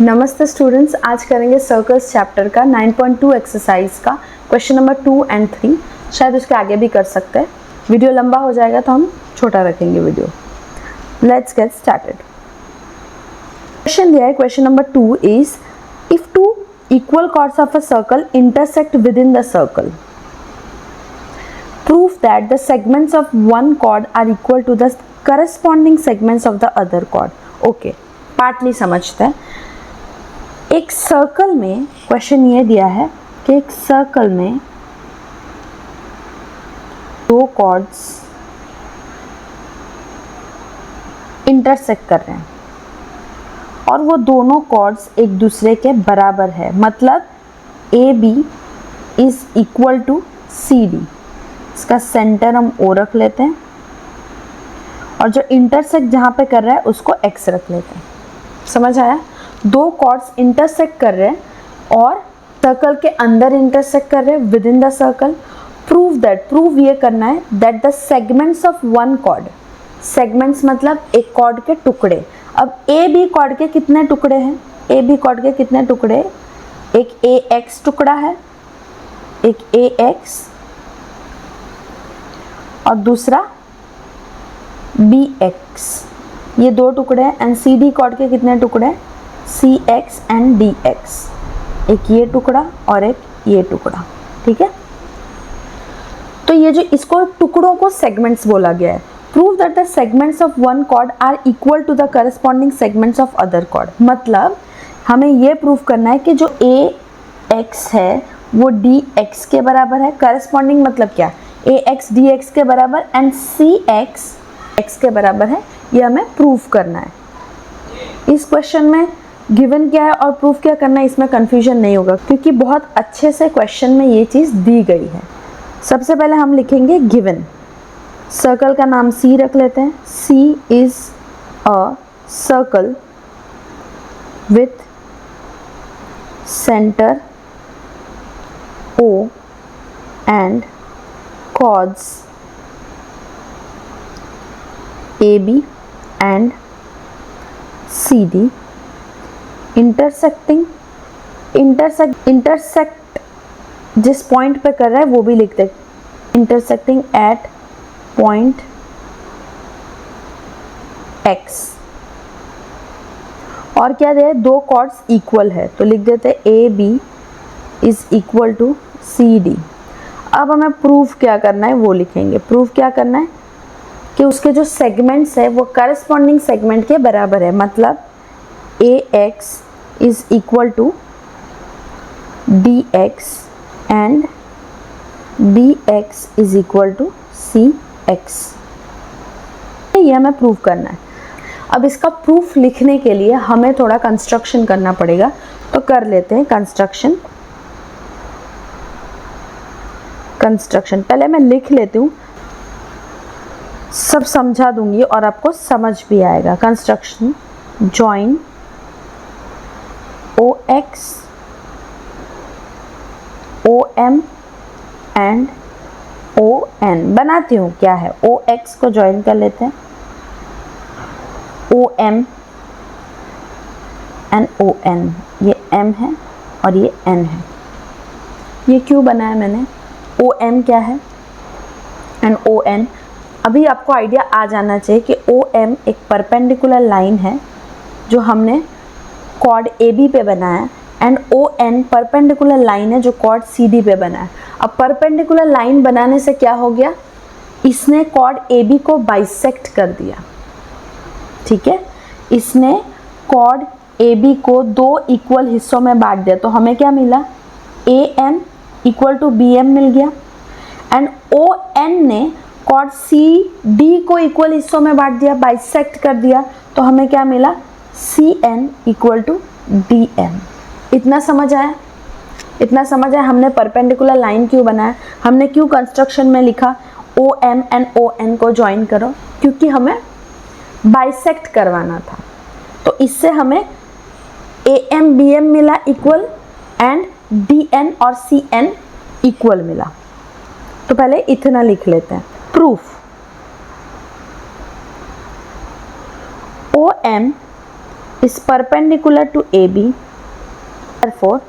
नमस्ते स्टूडेंट्स, आज करेंगे सर्कल्स चैप्टर का 9.2 एक्सरसाइज का क्वेश्चन नंबर 2 और 3। शायद उसके आगे भी कर सकते हैं। वीडियो लंबा हो जाएगा तो हम छोटा रखेंगे video. Let's get started. Question दिया है, question number 2 is if two equal chords of a circle intersect within the circle, prove that the segments of one chord are equal to the corresponding segments of the other chord. Okay, partly समझते हैं। एक circle में question ये दिया है कि एक circle में दो कॉर्ड्स इंटरसेक्ट कर रहे हैं और वो दोनों कॉर्ड्स एक दूसरे के बराबर है, मतलब A B is equal to C D. इसका सेंटर हम ओ रख लेते हैं और जो इंटरसेक्ट जहाँ पे कर रहा है उसको एक्स रख लेते हैं। समझ आया? दो कॉर्ड्स इंटरसेक्ट कर रहे हैं और सर्कल के अंदर इंटरसेक्ट कर रहे हैं within the circle. Prove ये करना है that the segments of one chord, segments मतलब एक कॉर्ड के टुकड़े। अब ए बी कॉर्ड के कितने टुकड़े हैं? ए बी कॉर्ड के कितने टुकड़े? एक ए एक्स टुकड़ा है, एक ए एक्स और दूसरा बी एक्स, ये दो टुकड़े हैं। एंड सी डी कॉर्ड के कितने टुकड़े? सी एक्स एंड डी एक्स, एक ये टुकड़ा और एक ये टुकड़ा। ठीक है, तो ये जो इसको टुकड़ों को सेगमेंट्स बोला गया है। Prove that the segments of one chord are equal to the corresponding segments of other chord. मतलब हमें ये प्रूव करना है कि जो ए एक्स है वो डी एक्स के बराबर है। करस्पॉन्डिंग मतलब क्या? ए एक्स डी एक्स के बराबर एंड सी एक्स एक्स के बराबर है। ये हमें प्रूव करना है। इस क्वेश्चन में गिवन क्या है और प्रूफ क्या करना है, इसमें कंफ्यूजन नहीं होगा क्योंकि बहुत अच्छे से क्वेश्चन में ये चीज़ दी गई है। सबसे पहले हम लिखेंगे गिवन। सर्कल का नाम सी रख लेते हैं। C is a circle with centre O and chords AB and CD intersect जिस पॉइंट पे कर रहा है वो भी लिखते हैं, इंटरसेक्टिंग एट पॉइंट X। और क्या दे? दो कॉर्ड्स इक्वल है तो लिख देते हैं A B is equal to C D. अब हमें प्रूफ क्या करना है वो लिखेंगे। प्रूफ क्या करना है कि उसके जो सेगमेंट्स है वो करस्पॉन्डिंग सेगमेंट के बराबर है, मतलब A X is equal to D X and D X is equal to C X. ये हमें प्रूफ करना है। अब इसका प्रूफ लिखने के लिए हमें थोड़ा कंस्ट्रक्शन करना पड़ेगा, तो कर लेते हैं कंस्ट्रक्शन। पहले मैं लिख लेती हूँ, सब समझा दूंगी और आपको समझ भी आएगा। Construction join O X O M and O N. बनाती हूँ, क्या है? ओ एक्स को ज्वाइन कर लेते हैं, O M and O N. ये एम है और ये एन है। ये क्यों बनाया मैंने? ओ एम क्या है एंड ओ एन। अभी आपको आइडिया आ जाना चाहिए कि ओ एम एक परपेंडिकुलर लाइन है जो हमने कॉर्ड ए बी पे बनाया, and O N perpendicular line है जो कॉर्ड सी डी पे बनाया। अब परपेंडिकुलर लाइन बनाने से क्या हो गया? इसने कॉर्ड ए बी को बाइसेक्ट कर दिया। ठीक है, इसने कॉर्ड ए बी को दो इक्वल हिस्सों में बांट दिया। तो हमें क्या मिला? A M equal to B M मिल गया। एंड ओ एन ने कॉर्ड सी डी को इक्वल हिस्सों में बांट दिया, बाइसेक्ट कर दिया। तो हमें क्या मिला? C N equal to D M. इतना समझ आया? इतना समझ आया हमने परपेंडिकुलर लाइन क्यों बनाया, हमने क्यों कंस्ट्रक्शन में लिखा O M and O N को ज्वाइन करो? क्योंकि हमें बाइसेक्ट करवाना था। तो इससे हमें ए एम बी एम मिला इक्वल एंड डी एन और सी एन इक्वल मिला। तो पहले इतना लिख लेते हैं। Proof O M is perpendicular to AB, therefore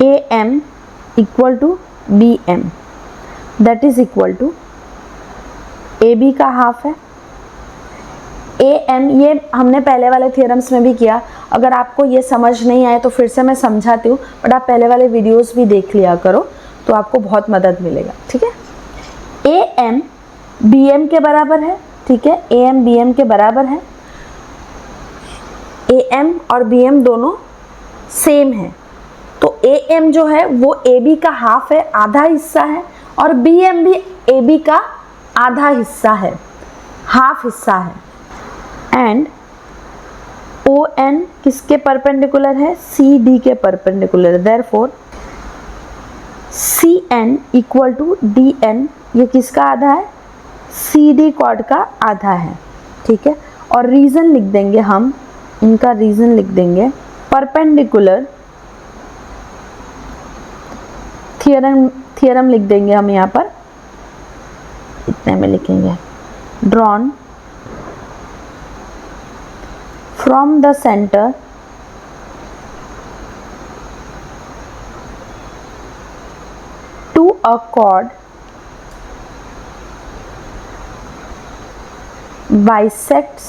AM equal to BM, that is equal to AB का हाफ है, AM, ये हमने पहले वाले थियरम्स में भी किया। अगर आपको ये समझ नहीं आए तो फिर से मैं समझाती हूँ, बट आप पहले वाले वीडियोस भी देख लिया करो तो आपको बहुत मदद मिलेगा, ठीक है। AM BM के बराबर है, ठीक है, AM BM के बराबर है। AM और BM दोनों सेम है, तो AM जो है वो AB का हाफ है, आधा हिस्सा है, और BM भी AB का आधा हिस्सा है, हाफ हिस्सा है। एंड ON किसके परपेंडिकुलर है? CD के perpendicular, therefore CN equal to DN, ये किसका आधा है? CD कॉर्ड का आधा है, ठीक है। और रीज़न लिख देंगे हम, इनका रीज़न लिख देंगे, परपेंडिकुलर थियरम लिख देंगे हम यहाँ पर, इतने में लिखेंगे, drawn from the centre to a chord bisects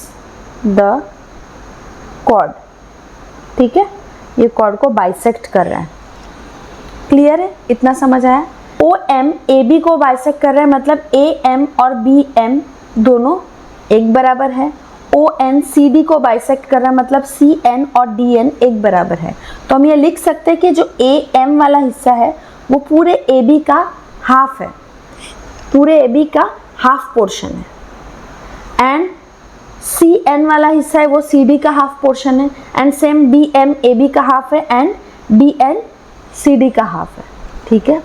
the chord, ठीक है, ये chord को बाइसेक्ट कर रहा है। क्लियर है? इतना समझ आया? OM AB को बाइसेक्ट कर रहा है, मतलब AM और BM दोनों एक बराबर है। ON CD को बाइसेक्ट कर रहा है, मतलब CN और DN एक बराबर है। तो हम ये लिख सकते हैं कि जो AM वाला हिस्सा है वो पूरे AB का हाफ है, पूरे AB का हाफ पोर्शन है, एंड CN वाला हिस्सा है वो CD का हाफ पोर्शन है, एंड सेम BM AB का हाफ है, एंड DN CD का हाफ है, ठीक है।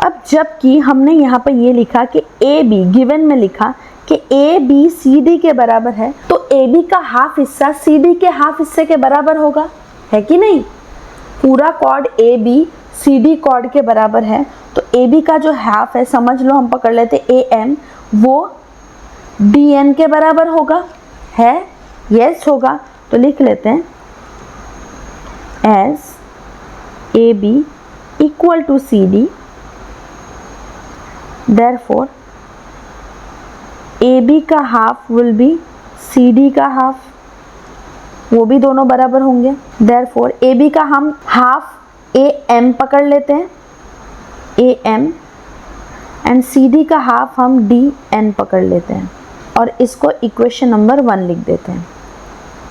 अब जबकि हमने यहाँ पर ये लिखा कि AB गिवन में लिखा कि AB CD के बराबर है, तो AB का हाफ हिस्सा CD के हाफ हिस्से के बराबर होगा, है कि नहीं? पूरा कॉर्ड AB CD कॉर्ड के बराबर है, तो AB का जो हाफ है, समझ लो हम पकड़ लेते AM, वो DN के बराबर होगा, है? यस होगा, तो लिख लेते हैं as AB equal to CD, therefore AB का हाफ विल बी CD का हाफ, वो भी दोनों बराबर होंगे। therefore AB का हम हाफ AM पकड़ लेते हैं, AM, एंड CD का हाफ हम DN पकड़ लेते हैं, और इसको इक्वेशन नंबर 1 लिख देते हैं,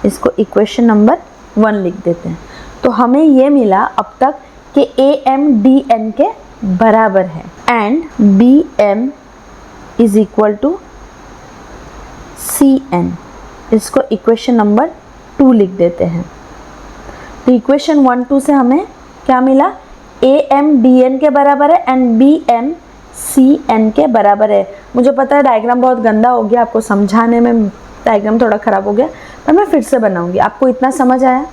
इसको इक्वेशन नंबर 1 लिख देते हैं। तो हमें ये मिला अब तक कि AM DN के बराबर है, and BM is equal to CN, इसको इक्वेशन नंबर 2 लिख देते हैं। तो इक्वेशन 1 2 से हमें क्या मिला? AM DN के बराबर है एंड BM CN के बराबर है। मुझे पता है डायग्राम बहुत गंदा हो गया, आपको समझाने में डायग्राम थोड़ा ख़राब हो गया, पर मैं फिर से बनाऊंगी। आपको इतना समझ आया?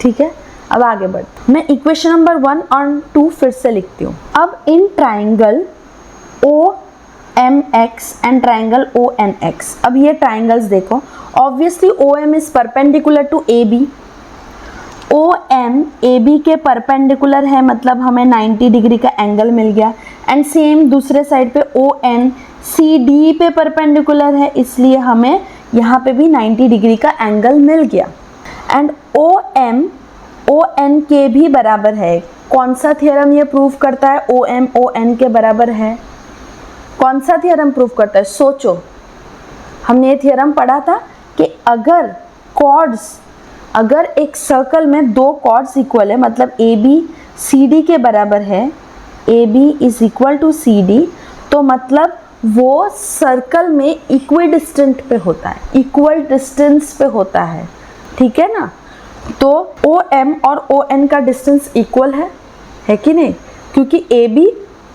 ठीक है, अब आगे बढ़, मैं इक्वेशन नंबर 1 और 2 फिर से लिखती हूँ। अब in triangle OMX and triangle ONX, अब ये ट्राइंगल्स देखो, obviously OM is perpendicular to AB, OM AB के परपेंडिकुलर है, मतलब हमें 90 डिग्री का एंगल मिल गया, एंड सेम दूसरे साइड पे ON CD पे परपेंडिकुलर है, इसलिए हमें यहाँ पे भी 90 डिग्री का एंगल मिल गया, एंड OM ON के भी बराबर है। कौन सा थ्योरम ये प्रूव करता है OM ON के बराबर है? कौन सा थ्योरम प्रूव करता है? सोचो, हमने ये थ्योरम पढ़ा था कि अगर एक सर्कल में दो कॉर्ड्स इक्वल है, मतलब AB CD के बराबर है, AB is equal to CD, तो मतलब वो सर्कल में इक्विडिस्टेंट पे होता है, इक्वल डिस्टेंस पे होता है, ठीक है ना। तो OM और ON का डिस्टेंस इक्वल है कि नहीं? क्योंकि AB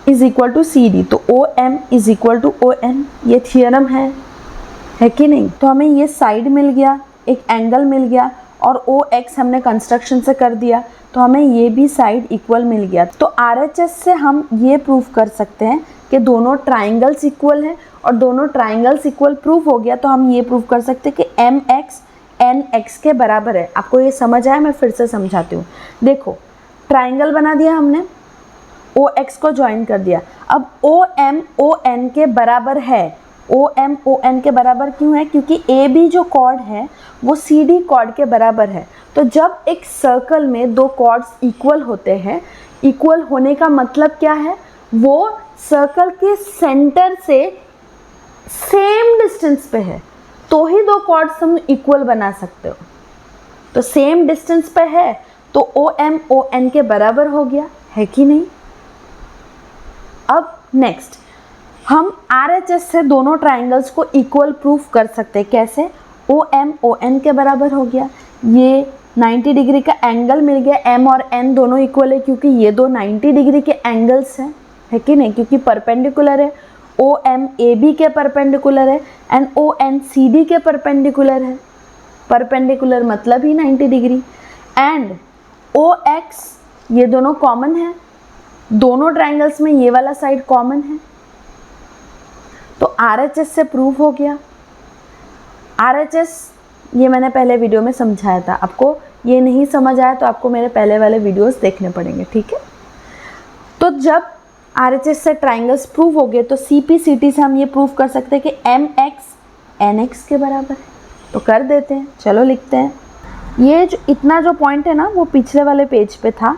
is equal to CD, तो OM is equal to ON, ये थियरम है कि नहीं? तो हमें ये साइड मिल गया, एक एंगल मिल गया, और OX हमने कंस्ट्रक्शन से कर दिया, तो हमें ये भी साइड इक्वल मिल गया। तो RHS से हम ये प्रूव कर सकते हैं कि दोनों ट्राइंगल्स इक्वल हैं, और दोनों ट्राइंगल्स इक्वल प्रूफ हो गया तो हम ये प्रूव कर सकते हैं कि एम एक्स एन एक्स के बराबर है। आपको ये समझ आया? मैं फिर से समझाती हूँ। देखो, ट्राइंगल बना दिया हमने, ओ एक्स को ज्वाइन कर दिया। अब ओ एम ओ एन के बराबर है। ओ एम ओ एन के बराबर क्यों है? क्योंकि ए बी जो कॉर्ड है वो सी डी कॉर्ड के बराबर है। तो जब एक सर्कल में दो कॉर्ड्स इक्वल होते हैं, इक्वल होने का मतलब क्या है? वो सर्कल के सेंटर से सेम डिस्टेंस पे है, तो ही दो कॉर्ड्स हम इक्वल बना सकते हो। तो सेम डिस्टेंस पे है तो ओ एम ओ एन के बराबर हो गया, है कि नहीं? अब नेक्स्ट, हम RHS से दोनों ट्राइंगल्स को इक्वल प्रूफ कर सकते हैं। कैसे? ओ एम ओ एन के बराबर हो गया, ये 90 डिग्री का एंगल मिल गया। एम और एन दोनों इक्वल है क्योंकि ये दो 90 डिग्री के एंगल्स हैं, है कि नहीं? क्योंकि परपेंडिकुलर है। ओ एम ए बी के परपेंडिकुलर है and O N C D के परपेंडिकुलर है। परपेंडिकुलर मतलब ही 90 डिग्री। एंड ओ एक्स ये दोनों कॉमन है, दोनों ट्राइंगल्स में ये वाला साइड कॉमन है, तो RHS से प्रूफ हो गया। RHS ये मैंने पहले वीडियो में समझाया था, आपको ये नहीं समझ आया तो आपको मेरे पहले वाले वीडियोस देखने पड़ेंगे, ठीक है? तो जब RHS से ट्राइंगल्स प्रूफ हो गए तो CP/CT से हम ये प्रूफ कर सकते हैं कि MX NX के बराबर है। तो कर देते हैं, चलो लिखते हैं। ये जो इतना जो पॉइंट है ना वो पिछले वाले पेज पे था,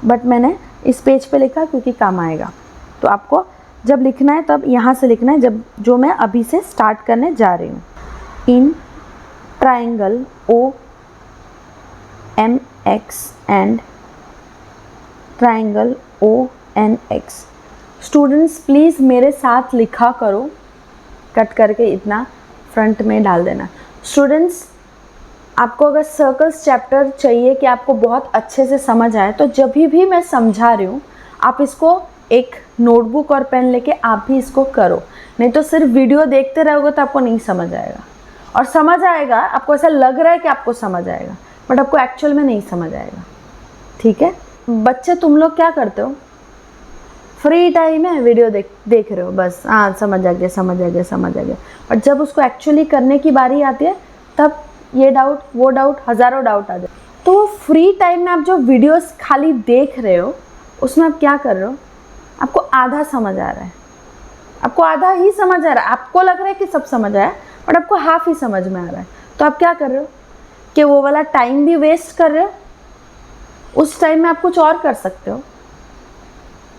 बट मैंने इस पेज पे लिखा क्योंकि काम आएगा। तो आपको जब लिखना है तब यहाँ से लिखना है, जब जो मैं अभी से स्टार्ट करने जा रही हूँ। In triangle O M X and triangle O N X. Students please मेरे साथ लिखा करो, कट करके इतना फ्रंट में डाल देना। स्टूडेंट्स, आपको अगर सर्कल्स चैप्टर चाहिए कि आपको बहुत अच्छे से समझ आए, तो जब भी मैं समझा रही हूँ आप इसको एक नोटबुक और पेन लेके आप भी इसको करो, नहीं तो सिर्फ वीडियो देखते रहोगे तो आपको नहीं समझ आएगा। और समझ आएगा, आपको ऐसा लग रहा है कि आपको समझ आएगा, बट आपको एक्चुअल में नहीं समझ आएगा, ठीक है? बच्चे तुम लोग क्या करते हो? फ्री टाइम है, वीडियो देख रहे हो बस, हाँ समझ आ गया समझ आ गया समझ आ गया। और जब उसको एक्चुअली करने की बारी आती है तब ये डाउट वो डाउट, हज़ारों डाउट आ जाए। तो वो फ्री टाइम में आप जो वीडियोस खाली देख रहे हो उसमें आप क्या कर रहे हो? आपको आधा समझ आ रहा है, आपको आधा ही समझ आ रहा है। आपको लग रहा है कि सब समझ आया, बट आपको हाफ ही समझ में आ रहा है। तो आप क्या कर रहे हो कि वो वाला टाइम भी वेस्ट कर रहे हो, उस टाइम में आप कुछ और कर सकते हो,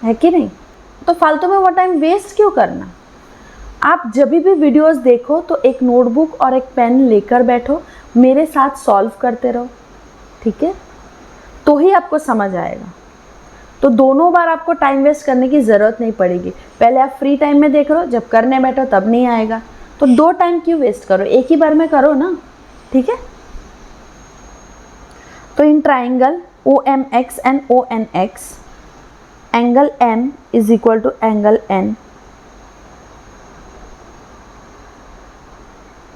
है कि नहीं? तो फालतू में वो टाइम वेस्ट क्यों करना? आप जब भी वीडियोस देखो तो एक नोटबुक और एक पेन लेकर बैठो, मेरे साथ सॉल्व करते रहो, ठीक है? तो ही आपको समझ आएगा। तो दोनों बार आपको टाइम वेस्ट करने की ज़रूरत नहीं पड़ेगी। पहले आप फ्री टाइम में देख रहे हो, जब करने बैठो तब नहीं आएगा, तो दो टाइम क्यों वेस्ट करो, एक ही बार में करो ना, ठीक है? तो in triangle OMX and ONX, angle M is equal to angle N,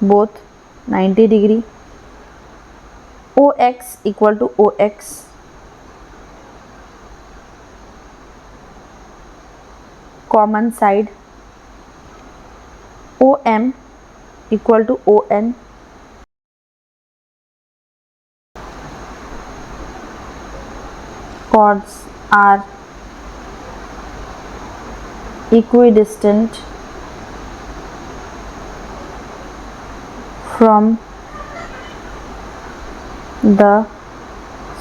both 90 degree, OX equal to OX, common side, OM equal to ON, chords are equidistant from the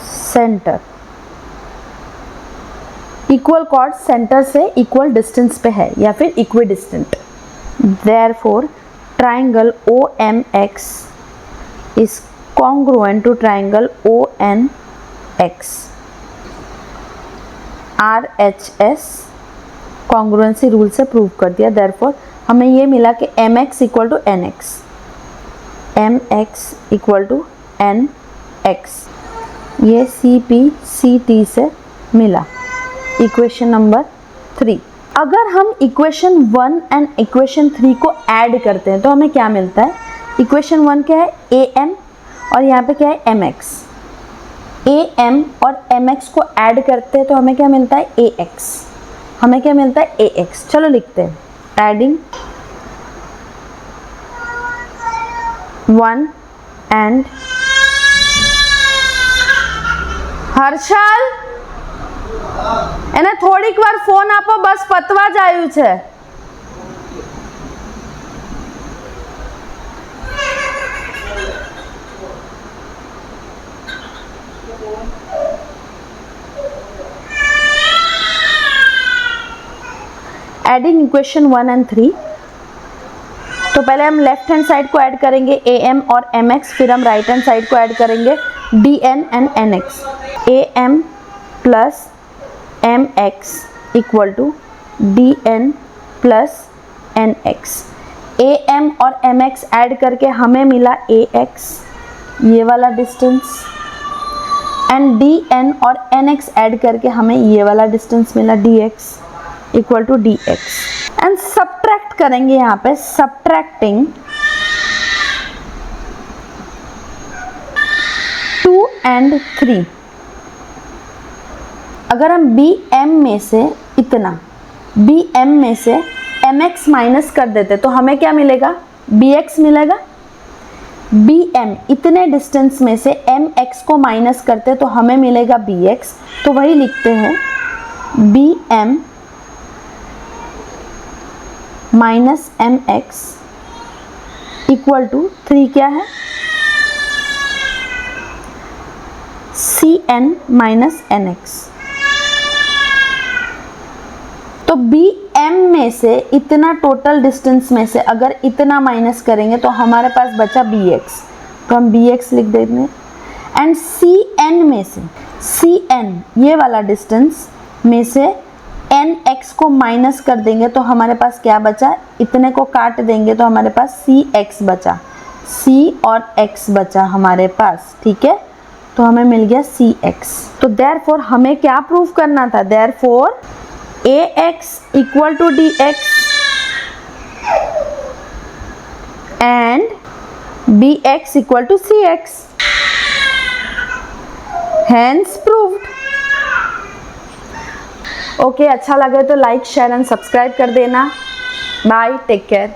center। Equal chord centre से equal distance पे है या फिर equidistant. Therefore triangle OMX is congruent to triangle ONX। RHS congruency rule से prove कर दिया। Therefore हमें ये मिला कि MX equal to NX, MX equal to NX, ये CP/CT से मिला। Equation number 3। अगर हम इक्वेशन 1 एंड इक्वेशन 3 को ऐड करते हैं तो हमें क्या मिलता है? इक्वेशन 1 क्या है? AM और यहाँ पे क्या है? MX। AM और MX को ऐड करते हैं तो हमें क्या मिलता है? AX। हमें क्या मिलता है? AX। चलो लिखते हैं, एडिंग 1 and હર્ષલ એને થોડીક વાર ફોન આપો, બસ પતવા જ આવ્યું છે. Adding equation 1 and 3. तो पहले हम लेफ्ट हैंड साइड को ऐड करेंगे am और mx, फिर हम राइट हैंड साइड को ऐड करेंगे dn and nx. am plus mx equal to dn plus nx. am और mx ऐड करके हमें मिला ax, ये वाला डिस्टेंस, एंड dn और nx ऐड करके हमें ये वाला डिस्टेंस मिला dx equal to dx. And subtract करेंगे यहाँ पे, सब्ट्रैक्टिंग 2 and 3. अगर हम bm में से इतना, bm में से mx माइनस कर देते तो हमें क्या मिलेगा, bx मिलेगा. bm इतने डिस्टेंस में से mx को माइनस करते तो हमें मिलेगा bx. तो वही लिखते हैं bm minus mx equal to 3 क्या है, cn माइनस nx. तो bm में से इतना टोटल डिस्टेंस में से अगर इतना माइनस करेंगे तो हमारे पास बचा bx, तो हम bx लिख देते हैं. एंड cn में से, cn ये वाला डिस्टेंस में से nx को माइनस कर देंगे तो हमारे पास क्या बचा, इतने को काट देंगे तो हमारे पास cx बचा, c और x बचा हमारे पास. ठीक है, तो हमें मिल गया cx. तो देयरफॉर हमें क्या प्रूव करना था, therefore ax equal to dx and bx equal to cx. Hence proved. Okay, अच्छा लगे तो लाइक, शेयर एंड सब्सक्राइब कर देना. Bye, take care.